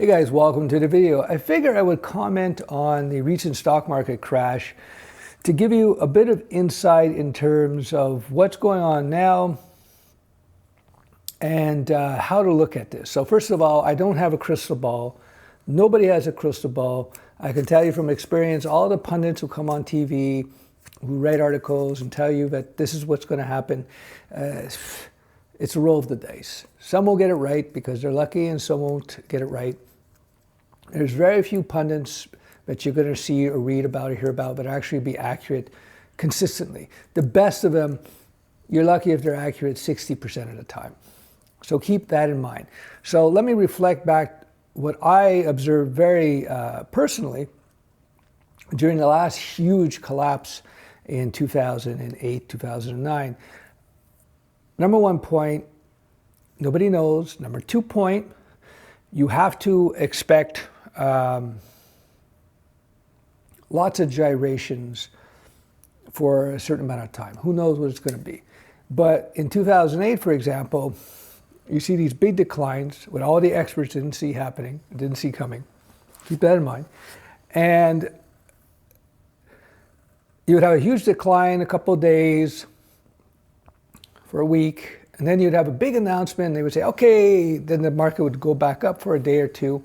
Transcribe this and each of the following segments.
Hey guys, welcome to the video. I figured I would comment on the recent stock market crash to give you a bit of insight in terms of what's going on now and how to look at this. So first of all, I don't have a crystal ball. Nobody has a crystal ball. I can tell you from experience, all the pundits who come on TV, who write articles and tell you that this is what's going to happen, it's a roll of the dice. Some will get it right because they're lucky and some won't get it right. There's very few pundits that you're going to see or read about or hear about that actually be accurate consistently. The best of them, you're lucky if they're accurate 60% of the time. So keep that in mind. So let me reflect back what I observed very personally during the last huge collapse in 2008, 2009. Number 1 point, nobody knows. Number 2 point, you have to expect lots of gyrations for a certain amount of time. Who knows what it's going to be? But in 2008, for example, you see these big declines, what all the experts didn't see happening, didn't see coming. Keep that in mind. And you would have a huge decline a couple of days, for a week, and then you'd have a big announcement, and they would say, okay, then the market would go back up for a day or two,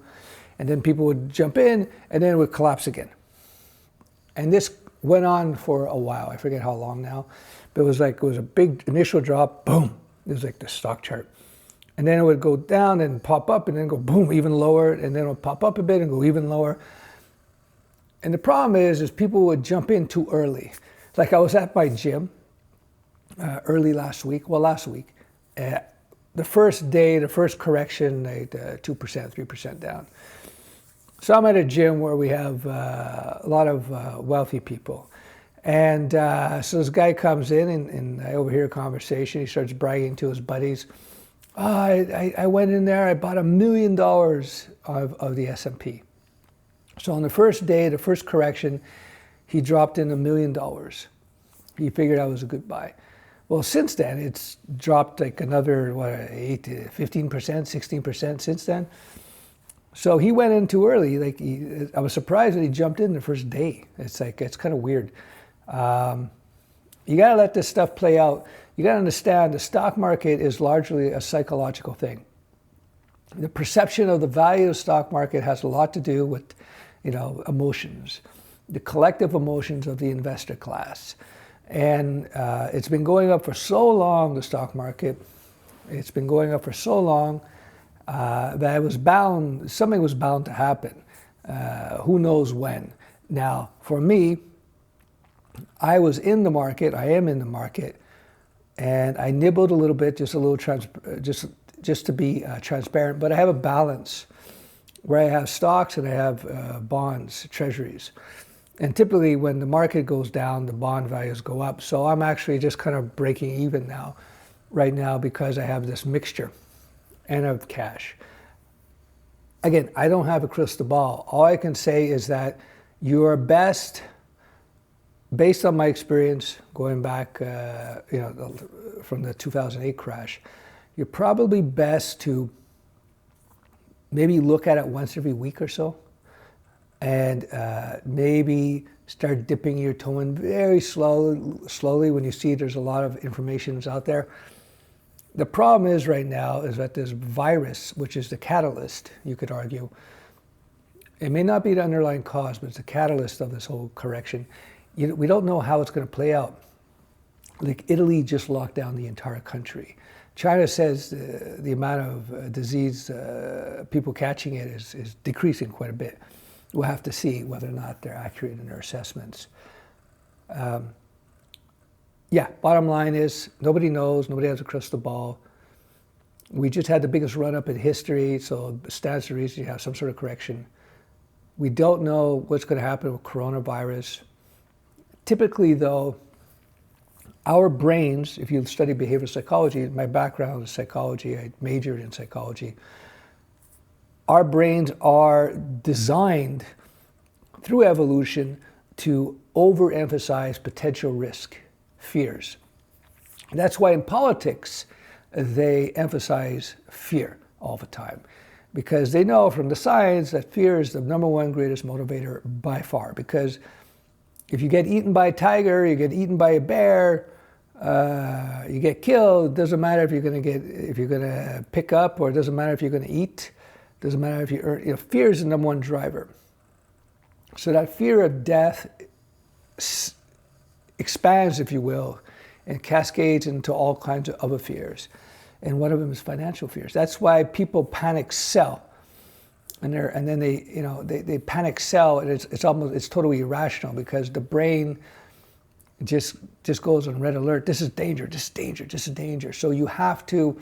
and then people would jump in, and then it would collapse again. And this went on for a while. I forget how long now, but it was a big initial drop, boom. It was like the stock chart. And then it would go down and pop up and then go boom, even lower, and then it would pop up a bit and go even lower. And the problem is people would jump in too early. Like I was at my gym early last week, the first day, the first correction, 2%, 3% down. So I'm at a gym where we have a lot of wealthy people. And so this guy comes in and I overhear a conversation. He starts bragging to his buddies. Oh, I went in there, I bought $1 million of the S&P. So on the first day, the first correction, he dropped in $1 million. He figured I was a good buy. Well, since then, it's dropped like another, 8 to 15%, 16% since then. So he went in too early. I was surprised that he jumped in the first day. It's kind of weird. You got to let this stuff play out. You got to understand the stock market is largely a psychological thing. The perception of the value of the stock market has a lot to do with, emotions, the collective emotions of the investor class. And it's been going up for so long, the stock market. It's been going up for so long that something was bound to happen. Who knows when? Now, for me, I was in the market. I am in the market, and I nibbled a little bit, just to be transparent. But I have a balance where I have stocks and I have bonds, treasuries. And typically when the market goes down, the bond values go up. So I'm actually just kind of breaking even right now because I have this mixture and I have cash. Again, I don't have a crystal ball. All I can say is that you are best, based on my experience going back from the 2008 crash, you're probably best to maybe look at it once every week or so. And maybe start dipping your toe in very slowly when you see there's a lot of information out there. The problem is right now is that this virus, which is the catalyst, you could argue, it may not be the underlying cause, but it's the catalyst of this whole correction. We don't know how it's going to play out. Like Italy just locked down the entire country. China says the amount of disease, people catching it is decreasing quite a bit. We'll have to see whether or not they're accurate in their assessments. Bottom line is nobody knows, nobody has a crystal ball. We just had the biggest run up in history, so it stands to reason you have some sort of correction. We don't know what's going to happen with coronavirus. Typically though, our brains, if you study behavioral psychology, my background is psychology, I majored in psychology. Our brains are designed through evolution to overemphasize potential risk, fears. That's why in politics, they emphasize fear all the time. because they know from the science that fear is the number one greatest motivator by far. Because if you get eaten by a tiger, you get eaten by a bear, you get killed. It doesn't matter if you're going to pick up, or it doesn't matter if you're going to eat. It doesn't matter if you earn. Fear is the number one driver. So that fear of death expands, if you will, and cascades into all kinds of other fears. And one of them is financial fears. That's why people panic sell. And then they panic sell, and it's totally irrational, because the brain just goes on red alert. This is danger, this is danger, this is danger. So you have to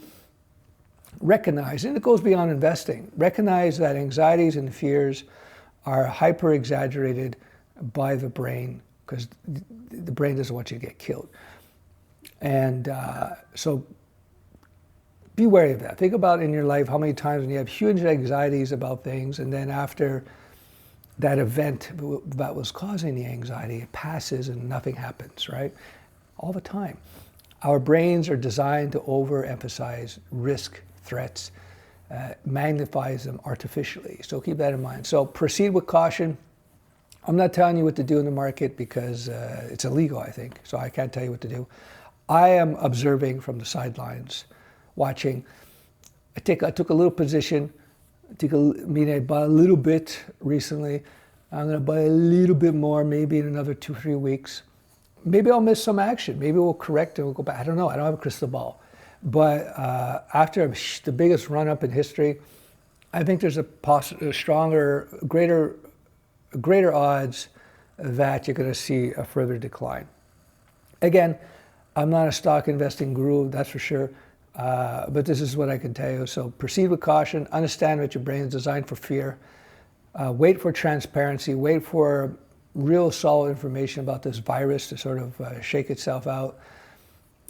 recognize, and it goes beyond investing, recognize that anxieties and fears are hyper exaggerated by the brain, because the brain doesn't want you to get killed. And so be wary of that. Think about in your life how many times when you have huge anxieties about things, and then after that event that was causing the anxiety, it passes and nothing happens, right? All the time. Our brains are designed to overemphasize risk, threats, magnifies them artificially. So keep that in mind. So proceed with caution. I'm not telling you what to do in the market, because it's illegal, I think. So I can't tell you what to do. I am observing from the sidelines, watching. I took a little position. I bought a little bit recently. I'm going to buy a little bit more, maybe in another 2-3 weeks. Maybe I'll miss some action. Maybe we'll correct and we'll go back. I don't know. I don't have a crystal ball. But after the biggest run-up in history, I think there's a stronger, greater odds that you're going to see a further decline. Again, I'm not a stock investing guru, that's for sure. But this is what I can tell you. So proceed with caution. Understand that your brain is designed for fear. Wait for transparency. Wait for real solid information about this virus to sort of shake itself out.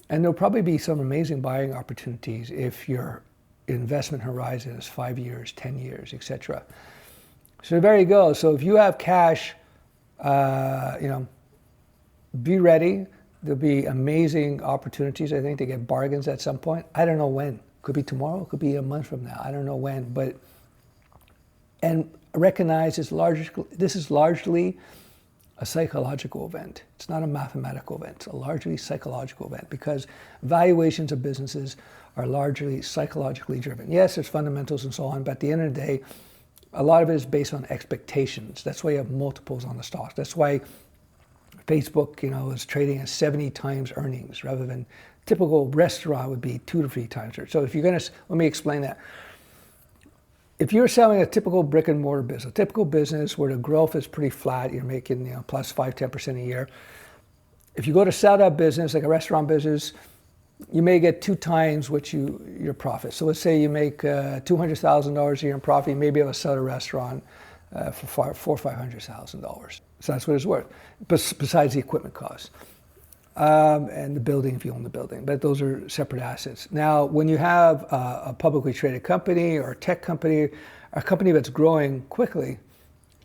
And there'll probably be some amazing buying opportunities if your investment horizon is 5 years, 10 years, etc. So there you go. So if you have cash, be ready. There'll be amazing opportunities, I think, to get bargains at some point. I don't know when. Could be tomorrow. Could be a month from now. I don't know when. And recognize this is largely a psychological event. It's not a mathematical event. It's a largely psychological event, because valuations of businesses are largely psychologically driven. Yes, there's fundamentals and so on, but at the end of the day, a lot of it is based on expectations. That's why you have multiples on the stocks. That's why Facebook, is trading at 70 times earnings, rather than typical restaurant would be 2 to 3 times. So if you're going to, let me explain that. If you're selling a typical brick and mortar business, a typical business where the growth is pretty flat, you're making plus 5-10% a year. If you go to startup business, like a restaurant business, you may get 2 times what your profit. So let's say you make $200,000 a year in profit, you may be able to sell a restaurant for $400,000 or $500,000. So that's what it's worth, besides the equipment costs and the building, if you own the building. But those are separate assets. Now, when you have a publicly traded company or a tech company, a company that's growing quickly,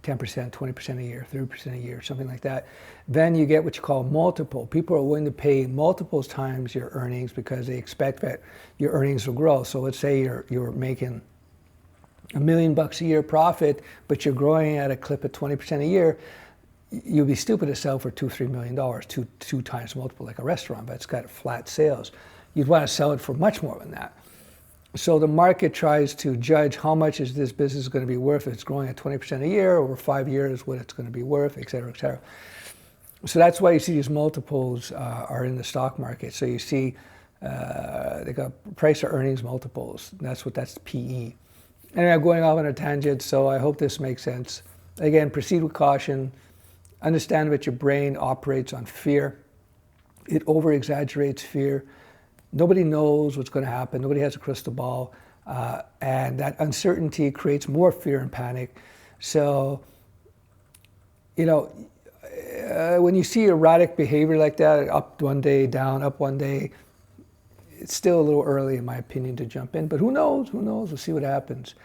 10%, 20% a year, 30% a year, something like that, then you get what you call multiple. People are willing to pay multiples times your earnings because they expect that your earnings will grow. So let's say you're making $1 million a year profit, but you're growing at a clip of 20% a year. You'd be stupid to sell for $2-3 million, two times multiple, like a restaurant, but it's got flat sales. You'd want to sell it for much more than that. So the market tries to judge how much is this business going to be worth if it's growing at 20% a year, over 5 years, what it's going to be worth, et cetera, et cetera. So that's why you see these multiples are in the stock market. So you see they got price to earnings multiples. That's PE. Anyway, I'm going off on a tangent, so I hope this makes sense. Again, proceed with caution. Understand that your brain operates on fear. It over-exaggerates fear. Nobody knows what's going to happen. Nobody has a crystal ball. And that uncertainty creates more fear and panic. So, when you see erratic behavior like that, up one day, down, up one day, it's still a little early, in my opinion, to jump in. But who knows? Who knows? We'll see what happens.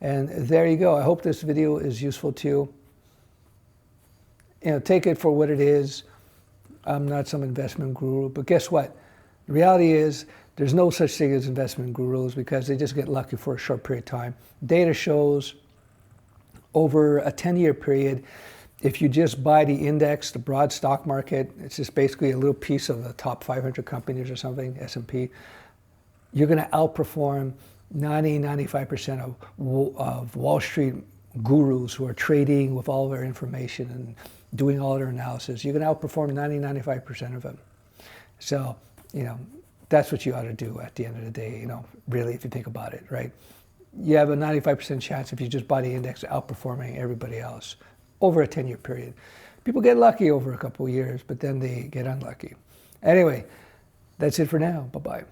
And there you go. I hope this video is useful to you. Take it for what it is. I'm not some investment guru, but guess what? The reality is There's no such thing as investment gurus because they just get lucky for a short period of time. Data shows over a 10-year period, if you just buy the index, the broad stock market, it's just basically a little piece of the top 500 companies or something, S&P, you're going to outperform 95% of Wall Street gurus who are trading with all their information and doing all their analysis. You're going to outperform 95% of them. So, that's what you ought to do at the end of the day, really, if you think about it, right? You have a 95% chance if you just buy the index outperforming everybody else over a 10-year period. People get lucky over a couple of years, but then they get unlucky. Anyway, that's it for now. Bye-bye.